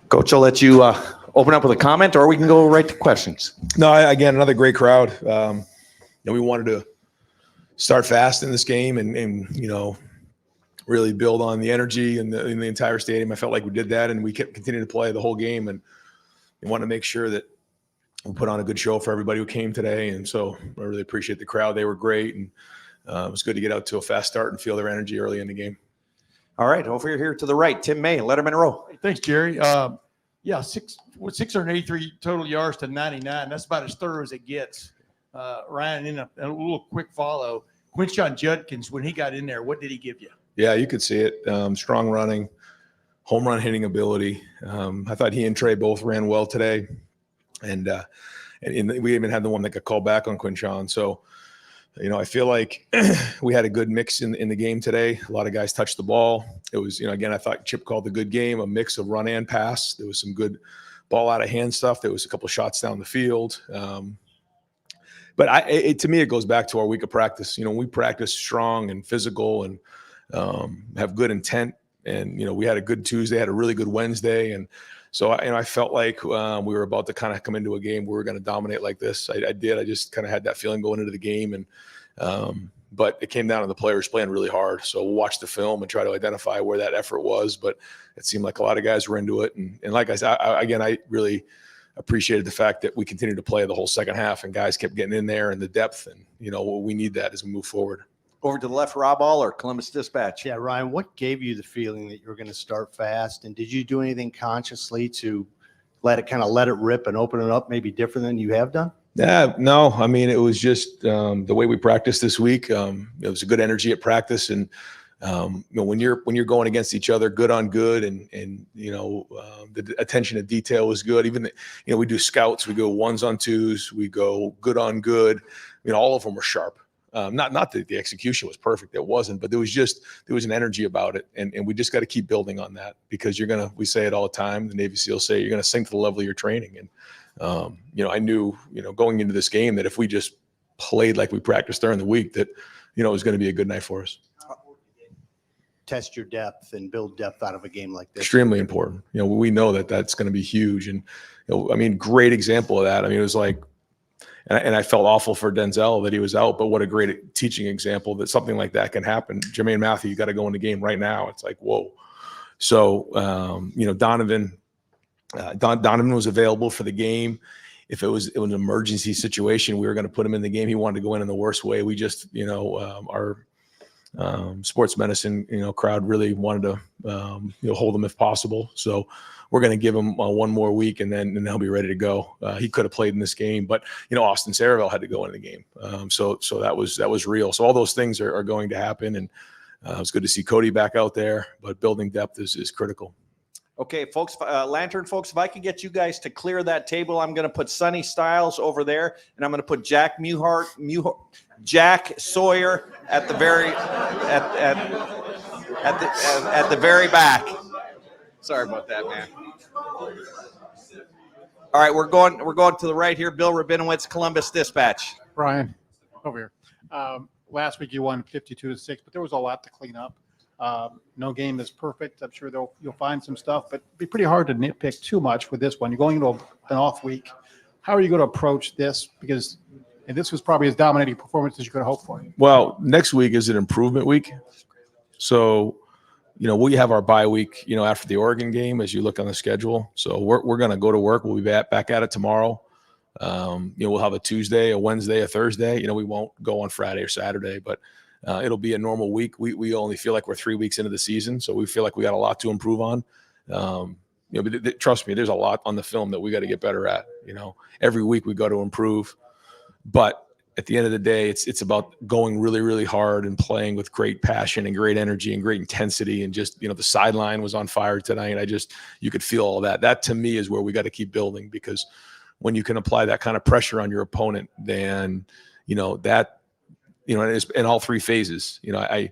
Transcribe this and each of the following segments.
Coach, I'll let you open up with a comment, or we can go right to questions. No, again, another great crowd. We wanted to start fast in this game and really build on the energy in the entire stadium. I felt like we did that, and we kept continuing to play the whole game, and we want to make sure that we put on a good show for everybody who came today. And so I really appreciate the crowd. They were great, and it was good to get out to a fast start and feel their energy early in the game. All right, over here to the right, Tim May, Letterman Row. Thanks, Jerry. 683 total yards to 99. That's about as thorough as it gets. Ryan, in a little quick follow, Quinshon Judkins, when he got in there, what did he give you? Yeah, you could see it. Strong running, home run hitting ability. I thought he and Trey both ran well today. And we even had the one that got called back on Quinshon. So, I feel like we had a good mix in the game today. A lot of guys touched the ball. It was, again, I thought Chip called a good game, a mix of run and pass. There was some good ball out of hand stuff. There was a couple shots down the field. But to me, it goes back to our week of practice. We practice strong and physical and have good intent. And, we had a good Tuesday, had a really good Wednesday. And so, I felt like we were about to kind of come into a game where we were going to dominate like this. I did. I just kind of had that feeling going into the game. And but it came down to the players playing really hard. So we'll watch the film and try to identify where that effort was. But it seemed like a lot of guys were into it. And like I said, I really appreciated the fact that we continued to play the whole second half and guys kept getting in there and the depth. And, we need that as we move forward. Over to the left, Rob Aller, Columbus Dispatch. Yeah, Ryan, what gave you the feeling that you were going to start fast? And did you do anything consciously to let it rip and open it up maybe different than you have done? Yeah, no. I mean, it was just the way we practiced this week. It was a good energy at practice. And, when you're going against each other, good on good, and the attention to detail was good. Even, we do scouts, we go ones on twos, we go good on good. All of them were sharp. Not that the execution was perfect. It wasn't, but there was an energy about it. And we just got to keep building on that because we say it all the time. The Navy SEALs say you're going to sink to the level of your training. And, I knew, going into this game that if we just played like we practiced during the week, that, it was going to be a good night for us. Test your depth and build depth out of a game like this. Extremely important. We know that that's going to be huge. And, great example of that. It was like, and I felt awful for Denzel that he was out, but what a great teaching example that something like that can happen. Jermaine Matthew, you got to go in the game right now. It's like, whoa. So, Donovan was available for the game. If it was an emergency situation, we were going to put him in the game. He wanted to go in the worst way. We just, our sports medicine, crowd really wanted to, hold him if possible. So we're going to give him one more week and then he'll be ready to go. He could have played in this game, but Austin Saraville had to go in the game. So that was real. So all those things are going to happen. And it's good to see Cody back out there, but building depth is critical. Okay, folks, Lantern folks, if I could get you guys to clear that table, I'm going to put Sonny Styles over there, and I'm going to put Jack Sawyer at the very back. Sorry about that, man. All right, we're going to the right here. Bill Rabinowitz, Columbus Dispatch. Brian, over here. Last week you won 52-6, but there was a lot to clean up. No game is perfect. I'm sure you'll find some stuff, but it'd be pretty hard to nitpick too much with this one. You're going into an off week. How are you going to approach this? Because this was probably as dominating performance as you could hope for. Well, next week is an improvement week. So, we have our bye week, after the Oregon game as you look on the schedule. So we're going to go to work. We'll be back at it tomorrow. We'll have a Tuesday, a Wednesday, a Thursday. We won't go on Friday or Saturday, but it'll be a normal week. We only feel like we're 3 weeks into the season, so we feel like we got a lot to improve on. But trust me, there's a lot on the film that we got to get better at. Every week we got to improve. But at the end of the day, it's about going really, really hard and playing with great passion and great energy and great intensity. And just, the sideline was on fire tonight. You could feel all that. That to me is where we got to keep building, because when you can apply that kind of pressure on your opponent, then, that, it's in all three phases. I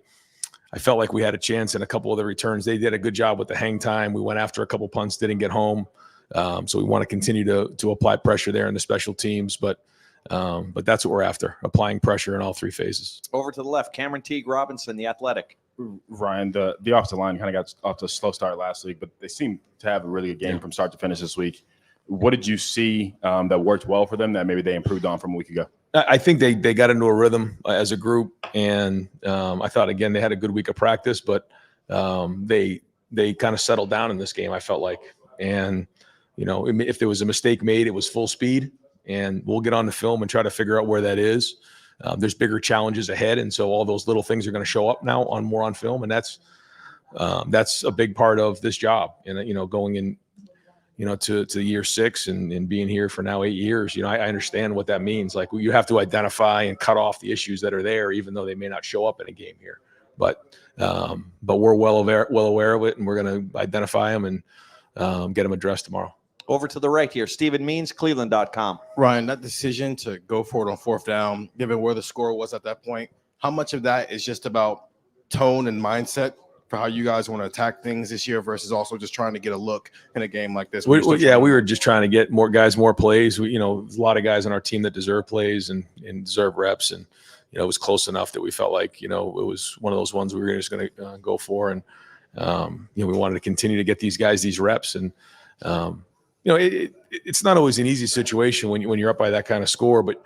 felt like we had a chance in a couple of the returns. They did a good job with the hang time. We went after a couple punts, didn't get home. So we want to continue to apply pressure there in the special teams. But But that's what we're after, applying pressure in all three phases. Over to the left, Cameron Teague Robinson, the Athletic. Ryan, the offensive line kind of got off to a slow start last week, but they seem to have a really good game from start to finish this week. What did you see that worked well for them that maybe they improved on from a week ago? I think they got into a rhythm as a group, and I thought, again, they had a good week of practice, but they kind of settled down in this game, I felt like. And, if there was a mistake made, it was full speed, and we'll get on the film and try to figure out where that is. There's bigger challenges ahead, and so all those little things are going to show up now on film, and that's a big part of this job. And going in, to year 6 and being here for now 8 years, I understand what that means. Like, you have to identify and cut off the issues that are there, even though they may not show up in a game here. But we're well aware of it, and we're going to identify them and get them addressed tomorrow. Over to the right here, Stephen Means, Cleveland.com. Ryan, that decision to go for it on 4th down, given where the score was at that point, how much of that is just about tone and mindset for how you guys want to attack things this year versus also just trying to get a look in a game like this? We were just trying to get more plays. There's a lot of guys on our team that deserve plays and deserve reps, and it was close enough that we felt like it was one of those ones we were just going to go for, and we wanted to continue to get these guys these reps, and it's not always an easy situation when you're up by that kind of score, but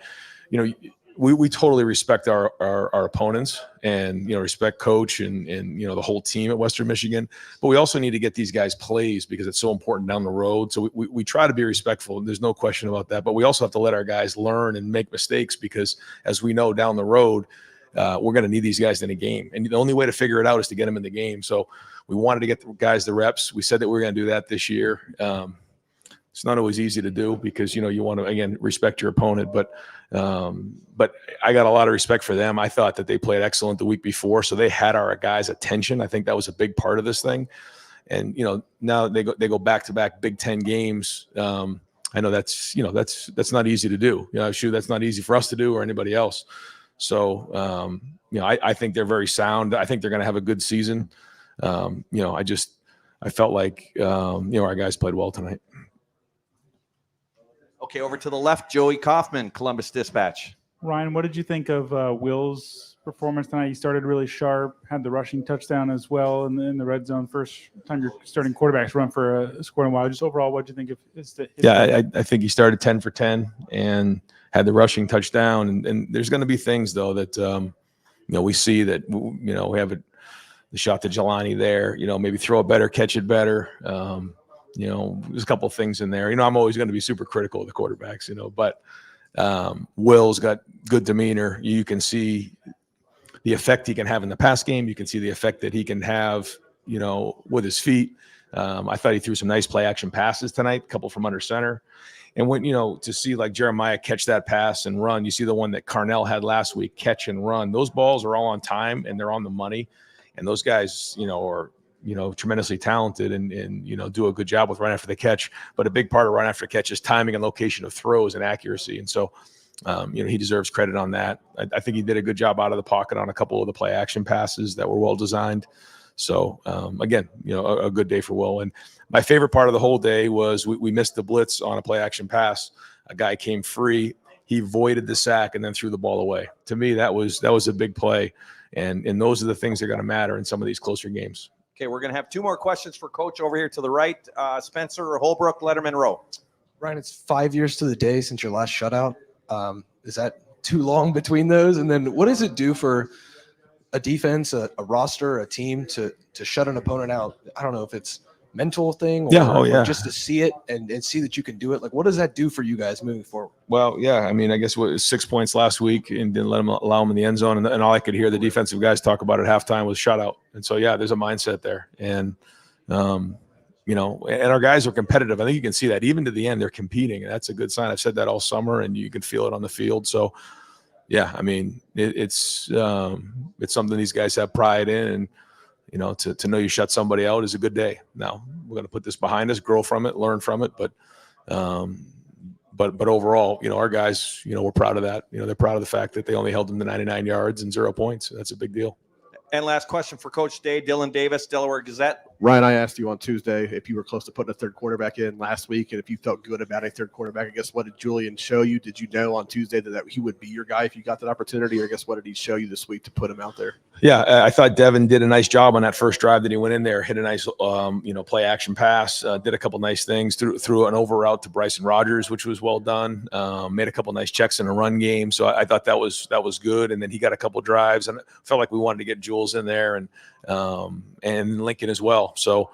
we totally respect our opponents and respect coach and the whole team at Western Michigan, but we also need to get these guys plays because it's so important down the road. So we try to be respectful. There's no question about that, but we also have to let our guys learn and make mistakes because, as we know, down the road we're going to need these guys in a game, and the only way to figure it out is to get them in the game. So we wanted to get the guys the reps. We said that we were going to do that this year. It's not always easy to do because, you want to, again, respect your opponent. But I got a lot of respect for them. I thought that they played excellent the week before, so they had our guys' attention. I think that was a big part of this thing. And, now they go back-to-back Big Ten games. I know that's not easy to do. Shoot, that's not easy for us to do or anybody else. So, I think they're very sound. I think they're going to have a good season. I felt like, our guys played well tonight. Okay, over to the left, Joey Kaufman, Columbus Dispatch. Ryan, what did you think of Will's performance tonight? He started really sharp, had the rushing touchdown as well in the red zone. First time your starting quarterbacks run for a score in a while. Just overall, what do you think of his I think he started 10 for 10 and had the rushing touchdown. And there's going to be things, though, that, we see that, we have the shot to Jelani there, maybe throw it better, catch it better. There's a couple of things in there. I'm always going to be super critical of the quarterbacks, but Will's got good demeanor. You can see the effect he can have in the pass game. You can see the effect that he can have, with his feet. I thought he threw some nice play action passes tonight, a couple from under center. And when, to see like Jeremiah catch that pass and run, you see the one that Carnell had last week, catch and run. Those balls are all on time and they're on the money. And those guys, are tremendously talented and do a good job with run after the catch. But a big part of run after the catch is timing and location of throws and accuracy. And so, he deserves credit on that. I think he did a good job out of the pocket on a couple of the play action passes that were well designed. So, again, a good day for Will. And my favorite part of the whole day was we missed the blitz on a play action pass. A guy came free. He voided the sack and then threw the ball away. To me, that was a big play. And those are the things that are going to matter in some of these closer games. Okay, we're going to have 2 more questions for Coach over here to the right. Spencer Holbrook, Letterman Row. Ryan, it's 5 years to the day since your last shutout. Is that too long between those? And then what does it do for a defense, a roster, a team to shut an opponent out? I don't know if it's mental thing or, or just to see it and see that you can do it. Like, what does that do for you guys moving forward? Well, yeah, I mean, I guess what was 6 points last week and didn't allow them in the end zone. And all I could hear the defensive guys talk about at halftime was shutout. And so, yeah, there's a mindset there. And, and our guys are competitive. I think you can see that even to the end, they're competing. And that's a good sign. I've said that all summer and you can feel it on the field. So, yeah, I mean, it's something these guys have pride in, and to know you shut somebody out is a good day. Now we're going to put this behind us, grow from it, learn from it, but overall, our guys, we're proud of that. They're proud of the fact that they only held them to 99 yards and 0 points. That's a big deal. And last question for Coach Day, Dylan Davis, Delaware Gazette. Ryan, I asked you on Tuesday if you were close to putting a third quarterback in last week and if you felt good about a third quarterback. I guess what did Julian show you? Did you know on Tuesday that he would be your guy if you got that opportunity? Or I guess what did he show you this week to put him out there? Yeah, I thought Devin did a nice job on that first drive that he went in there, hit a nice, play action pass, did a couple nice things, threw an over route to Bryson Rogers, which was well done. Made a couple nice checks in a run game, so I thought that was good. And then he got a couple drives, and I felt like we wanted to get Jules in there and Lincoln as well. So.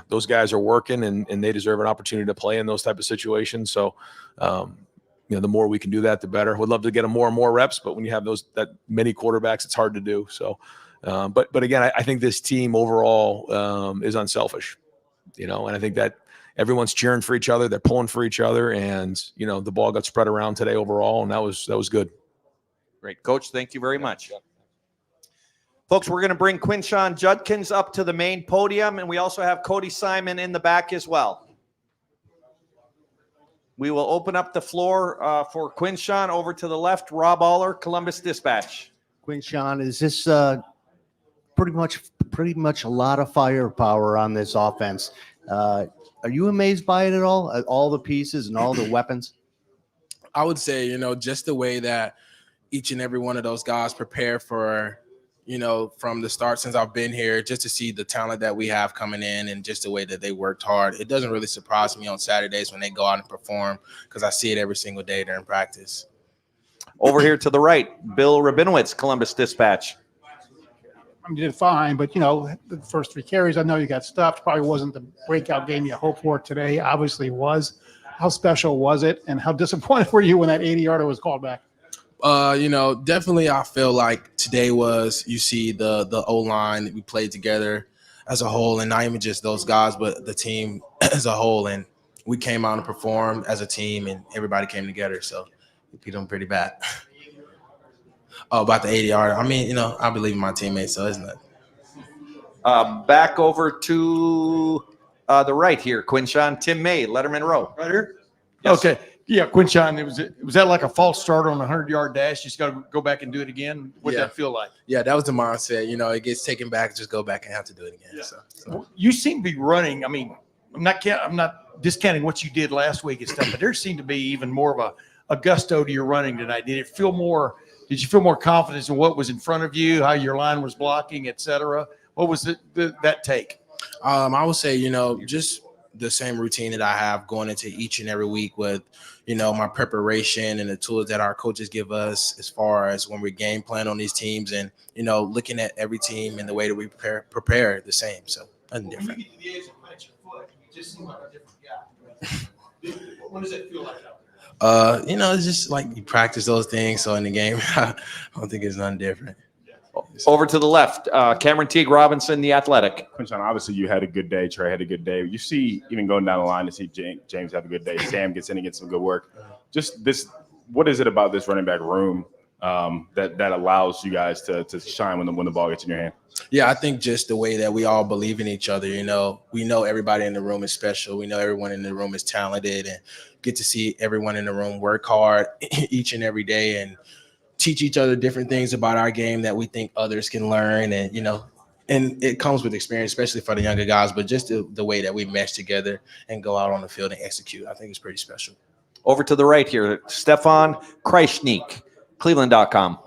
Those guys are working and they deserve an opportunity to play in those type of situations. So, the more we can do that, the better. Would love to get them more and more reps, but when you have that many quarterbacks, it's hard to do. So, but again, I think this team overall is unselfish, and I think that everyone's cheering for each other. They're pulling for each other, and the ball got spread around today overall, and that was good. Great, Coach. Thank you very much. Folks, we're going to bring Quinshon Judkins up to the main podium, and we also have Cody Simon in the back as well. We will open up the floor for Quinshon. Over to the left, Rob Aller, Columbus Dispatch. Quinshon, is this pretty much a lot of firepower on this offense? Are you amazed by it at all the pieces and all the weapons? I would say, just the way that each and every one of those guys prepare for – from the start since I've been here, just to see the talent that we have coming in and just the way that they worked hard. It doesn't really surprise me on Saturdays when they go out and perform because I see it every single day during practice. Over here to the right, Bill Rabinowitz, Columbus Dispatch. You did fine, but, the first 3 carries, I know you got stuffed. Probably wasn't the breakout game you hoped for today. Obviously was. How special was it, and how disappointed were you when that 80-yarder was called back? Definitely I feel like today was, you see the O-line that we played together as a whole, and not even just those guys, but the team as a whole. And we came out and performed as a team, and everybody came together. So we beat them pretty bad. About the 80-yarder. I mean, I believe in my teammates, so it's not. Back over to the right here, Quinshon, Tim May, Letterman Row. Right here? Yes. Okay. Yeah, Quinshon, was that like a false start on a 100-yard dash? You just got to go back and do it again? What did that feel like? Yeah, that was the mindset. It gets taken back, just go back and have to do it again. Yeah. So. You seem to be running. I mean, I'm not discounting what you did last week and stuff, but there seemed to be even more of a gusto to your running tonight. Did you feel more confidence in what was in front of you, how your line was blocking, et cetera? What was that take? I would say, just the same routine that I have going into each and every week with, my preparation and the tools that our coaches give us as far as when we game plan on these teams and, looking at every team and the way that we prepare the same. So nothing different. When you get to the edge and plant your foot, you just seem like a different guy. What does it feel like out there? It's just like you practice those things. So in the game, I don't think it's nothing different. Over to the left, Cameron Teague Robinson, The Athletic. Quinshon, obviously you had a good day. Trey had a good day. You see, even going down the line to see James have a good day. Sam gets in and gets some good work. Just this, what is it about this running back room that allows you guys to shine when the ball gets in your hand? Yeah, I think just the way that we all believe in each other. We know everybody in the room is special. We know everyone in the room is talented, and get to see everyone in the room work hard each and every day and teach each other different things about our game that we think others can learn. And, and it comes with experience, especially for the younger guys, but just the way that we mesh together and go out on the field and execute, I think it's pretty special. Over to the right here, Stefan Kreisnik, Cleveland.com.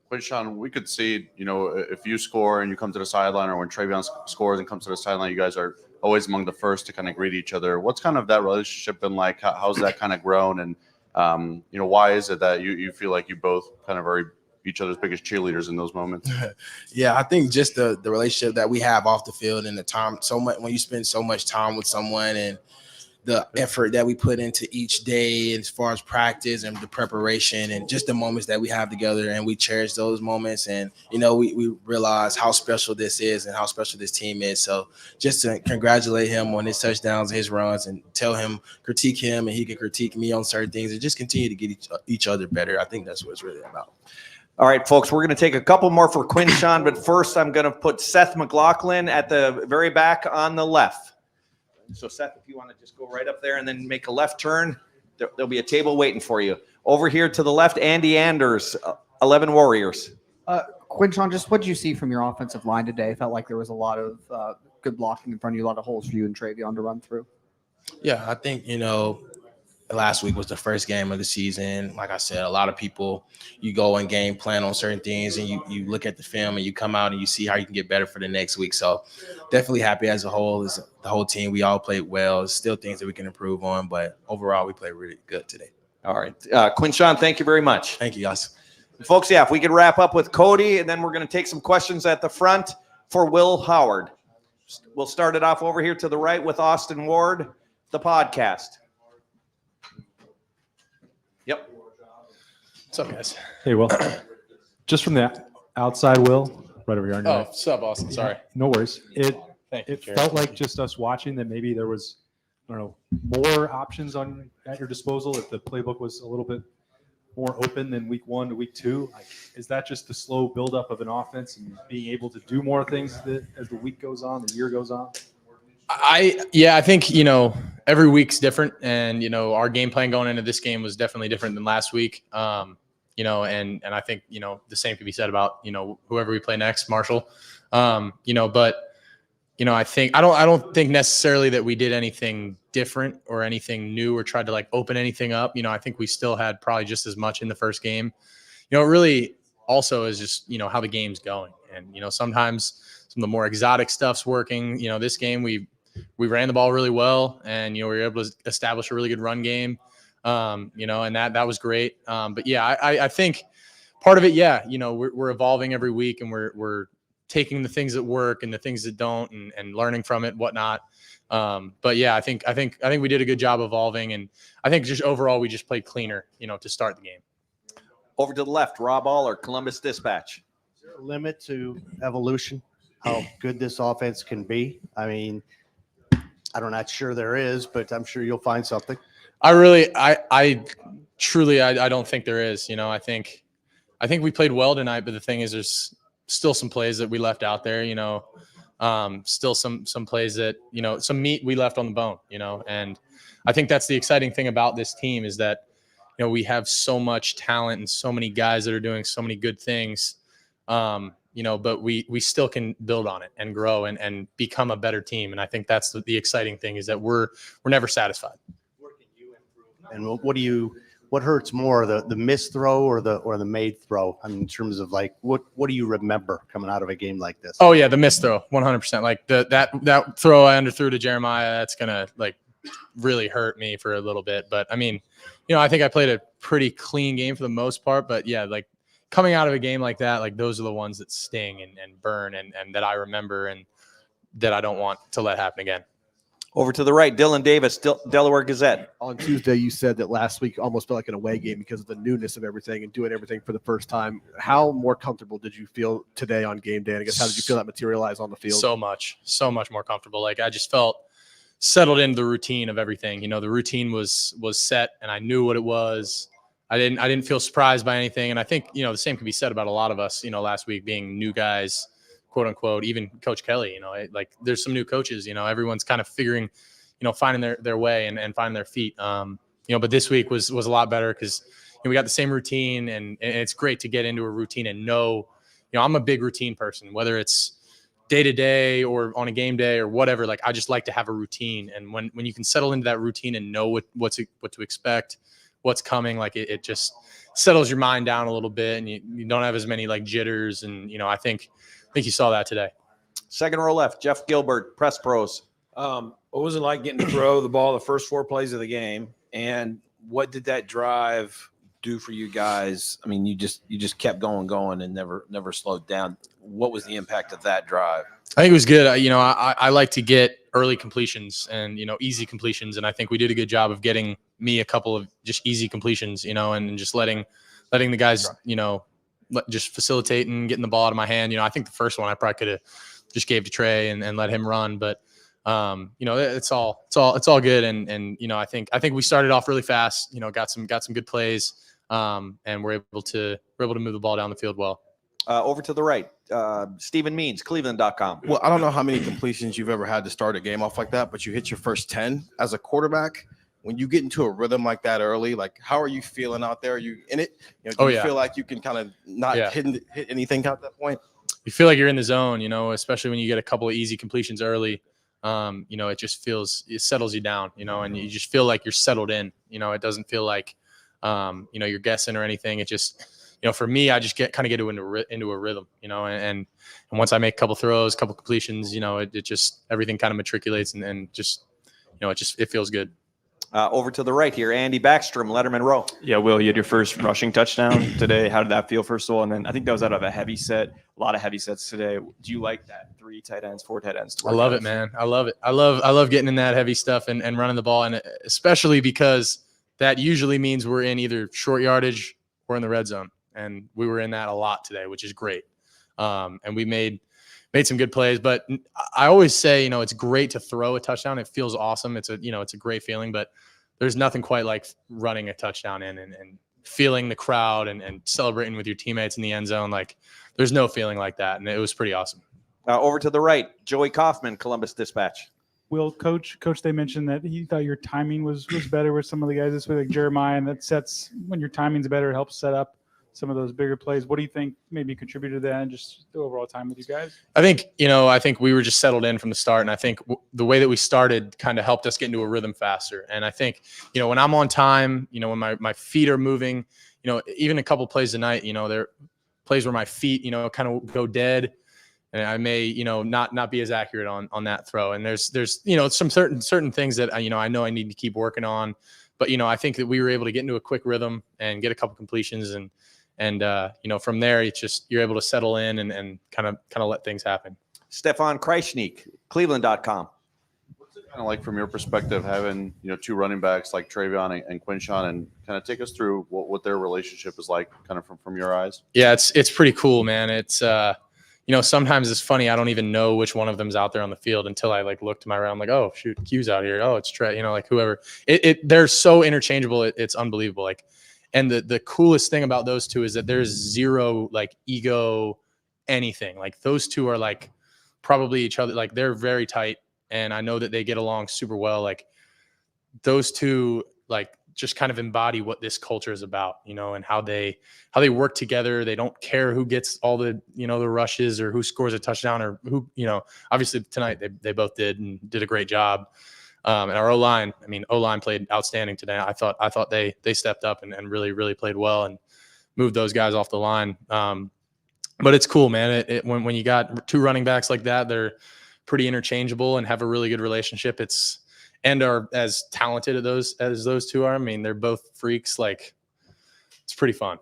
Quinshon, we could see, if you score and you come to the sideline, or when Travion scores and comes to the sideline, you guys are always among the first to kind of greet each other. What's kind of that relationship been like? How's that kind of grown? And why is it that you feel like you both kind of are each other's biggest cheerleaders in those moments? Yeah, I think just the relationship that we have off the field and the time, so much when you spend so much time with someone and the effort that we put into each day as far as practice and the preparation and just the moments that we have together, and we cherish those moments. And, we realize how special this is and how special this team is. So just to congratulate him on his touchdowns and his runs and tell him, critique him, and he can critique me on certain things and just continue to get each other better. I think that's what it's really about. All right, folks, we're going to take a couple more for Quinshon, but first I'm going to put Seth McLaughlin at the very back on the left. So, Seth, if you want to just go right up there and then make a left turn, there'll be a table waiting for you. Over here to the left, Andy Anders, 11 Warriors. Quinshon, just what did you see from your offensive line today? Felt like there was a lot of good blocking in front of you, a lot of holes for you and Travion to run through. Yeah, I think, last week was the first game of the season. Like I said, a lot of people, you go and game plan on certain things and you look at the film and you come out and you see how you can get better for the next week. So definitely happy as a whole, as the whole team. We all played well. There's still things that we can improve on, but overall we played really good today. All right. Quinshawn, thank you very much. Thank you, guys. Folks, if we could wrap up with Cody, and then we're going to take some questions at the front for Will Howard. We'll start it off over here to the right with Austin Ward, the podcast. Yep. What's up, guys? Hey, Will. Just from the outside, Will, right over here on your right. What's up, Austin? Sorry. No worries. It Thank you, Jared. felt like just us watching that maybe there was, I don't know, more options at your disposal if the playbook was a little bit more open than week 1 to week 2. Like, is that just the slow buildup of an offense and being able to do more things as the week goes on, the year goes on? I think, every week's different, and, our game plan going into this game was definitely different than last week. And I think, the same could be said about, whoever we play next, Marshall. I think I don't think necessarily that we did anything different or anything new or tried to like open anything up. I think we still had probably just as much in the first game. It really also is just, how the game's going. And, sometimes some of the more exotic stuff's working. This game we ran the ball really well, and, we were able to establish a really good run game. And that was great. But yeah, I think part of it, we're evolving every week, and we're taking the things that work and the things that don't, and learning from it, whatnot. But yeah, I think we did a good job evolving, and I think just overall we just played cleaner, to start the game. Over to the left, Rob Aller, Columbus Dispatch. Is there a limit to evolution, how good this offense can be? I mean, I'm not sure there is, but I'm sure you'll find something. I truly don't think there is. I think we played well tonight, but the thing is, there's still some plays that we left out there. Still some plays that some meat we left on the bone. And I think that's the exciting thing about this team is that we have so much talent and so many guys that are doing so many good things. But we still can build on it and grow and become a better team. And I think that's the exciting thing is that we're never satisfied. And what hurts more, the missed throw or the made throw? I mean, in terms of like, what do you remember coming out of a game like this? Oh yeah, the missed throw, 100%. Like that throw I underthrew to Jeremiah, that's gonna like really hurt me for a little bit. But I mean, I think I played a pretty clean game for the most part. But yeah, like coming out of a game like that, like those are the ones that sting and burn and that I remember and that I don't want to let happen again. Over to the right, Dylan Davis, Delaware Gazette. On Tuesday, you said that last week almost felt like an away game because of the newness of everything and doing everything for the first time. How more comfortable did you feel today on game day? And I guess how did you feel that materialize on the field? So much more comfortable. Like I just felt settled into the routine of everything. The routine was set, and I knew what it was. I didn't feel surprised by anything. And I think the same can be said about a lot of us. Last week being new guys, quote unquote, even Coach Kelly, like there's some new coaches, everyone's kind of figuring, finding their way and finding their feet. But this week was a lot better because we got the same routine and it's great to get into a routine and know, I'm a big routine person, whether it's day to day or on a game day or whatever. Like I just like to have a routine. And when you can settle into that routine and know what to expect, what's coming, like it just settles your mind down a little bit and you don't have as many like jitters. And, I think you saw that today. Second row left, Jeff Gilbert, Press Pros. What was it like getting to throw the ball the first 4 plays of the game? And what did that drive do for you guys? I mean, you just kept going and never slowed down. What was the impact of that drive? I think it was good. I like to get early completions and, easy completions. And I think we did a good job of getting me a couple of just easy completions, and just letting the guys, just facilitating and getting the ball out of my hand. I think the first one I probably could have just gave to Trey and let him run. But, it's all good. And I think we started off really fast, got some good plays and we're able to move the ball down the field well. Over to the right, Stephen Means, Cleveland.com. Well, I don't know how many completions you've ever had to start a game off like that, but you hit your first 10 as a quarterback. When you get into a rhythm like that early, like how are you feeling out there? Are you in it? Do you feel like you can kind of not hit anything at that point? you feel like you're in the zone, you know, especially when you get a couple of easy completions early. You know, it settles you down, you know, and you just feel like you're settled in. You know, it doesn't feel like, you know, you're guessing or anything. It just, you know, for me, I just get into a rhythm, you know, and once I make a couple throws, a couple completions, you know, it just, everything kind of matriculates and just, you know, it feels good. Over to the right here, Andy Backstrom, Letterman Row. Yeah, Will, you had your first rushing touchdown today. How did that feel, first of all? And then I think that was out of a heavy set, a lot of heavy sets today. Do you like that 3 tight ends, 4 tight ends? I love it, man. I love it. I love getting in that heavy stuff and running the ball, and especially because that usually means we're in either short yardage or in the red zone, and we were in that a lot today, which is great. And we made some good plays, but I always say, you know, it's great to throw a touchdown. It feels awesome. It's a great feeling, but there's nothing quite like running a touchdown in and feeling the crowd and celebrating with your teammates in the end zone. Like, there's no feeling like that. And it was pretty awesome. Over to the right, Joey Kaufman, Columbus Dispatch. Will, coach, they mentioned that he thought your timing was better with some of the guys this week, like Jeremiah, and that sets, when your timing's better, it helps set up some of those bigger plays. What do you think maybe contributed to that and just the overall time with you guys? I think we were just settled in from the start. And I think the way that we started kind of helped us get into a rhythm faster. And I think, you know, when I'm on time, you know, when my feet are moving, you know, even a couple plays tonight, you know, there are plays where my feet, you know, kind of go dead. And I may, you know, not be as accurate on that throw. And there's, you know, some certain things that, you know I need to keep working on. But, you know, I think that we were able to get into a quick rhythm and get a couple completions and you know, from there, it's just, you're able to settle in and kind of let things happen. Stefan Kreisnik, Cleveland.com. What's it kind of like from your perspective, having, you know, 2 running backs like Travion and Quinshawn, and kind of take us through what their relationship is like kind of from your eyes? Yeah, it's pretty cool, man. It's, you know, sometimes it's funny. I don't even know which one of them's out there on the field until I like look to my right. I'm like, oh shoot, Q's out here. Oh, it's Trey, you know, like whoever. They're so interchangeable. It's unbelievable. Like, and the coolest thing about those two is that there's zero like ego, anything. Like, those two are like probably each other. Like, they're very tight, and I know that they get along super well. Like, those two like just kind of embody what this culture is about, you know, and how they work together. They don't care who gets all the, you know, the rushes or who scores a touchdown or who, you know, obviously tonight they both did a great job. And our O-line, O-line played outstanding today. I thought they stepped up and really played well and moved those guys off the line. But it's cool, man. When you got 2 running backs like that, they're pretty interchangeable and have a really good relationship. And are as talented as those 2 are. I mean, they're both freaks. Like, it's pretty fun.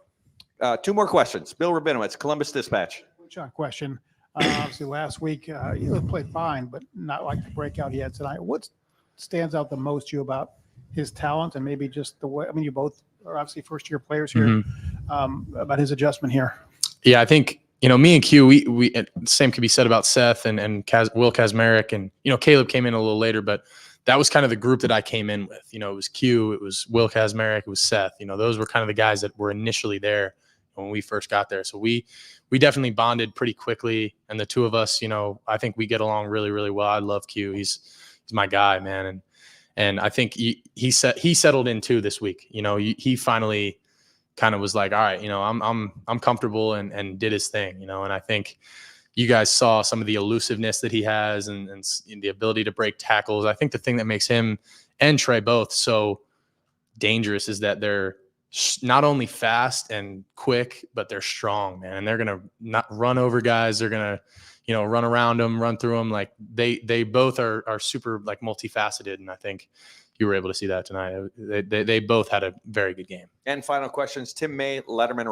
2 more questions. Bill Rabinowitz, Columbus Dispatch. Shot question. Obviously, last week you played fine, but not like the breakout he had tonight. What stands out the most to you about his talent and maybe just the way? I mean, you both are obviously first-year players here. About his adjustment here. Yeah, I think, you know, me and Q, we same could be said about Seth and Will Kazmarek, and, you know, Caleb came in a little later, but that was kind of the group that I came in with. You know, it was Q, it was Will Kazmarek, it was Seth. You know, those were kind of the guys that were initially there when we first got there. So we definitely bonded pretty quickly. And the 2 of us, you know, I think we get along really well. I love Q. He's my guy, man. And I think he settled in too this week. You know, he finally kind of was like, all right, you know, I'm comfortable and did his thing, you know. And I think you guys saw some of the elusiveness that he has and the ability to break tackles. I think the thing that makes him and Trey both so dangerous is that they're not only fast and quick, but they're strong, man. And they're going to not run over guys. They're going to, you know, run around them, run through them. Like, they both are super like multifaceted. And I think you were able to see that tonight. They both had a very good game. And final questions, Tim May, Letterman.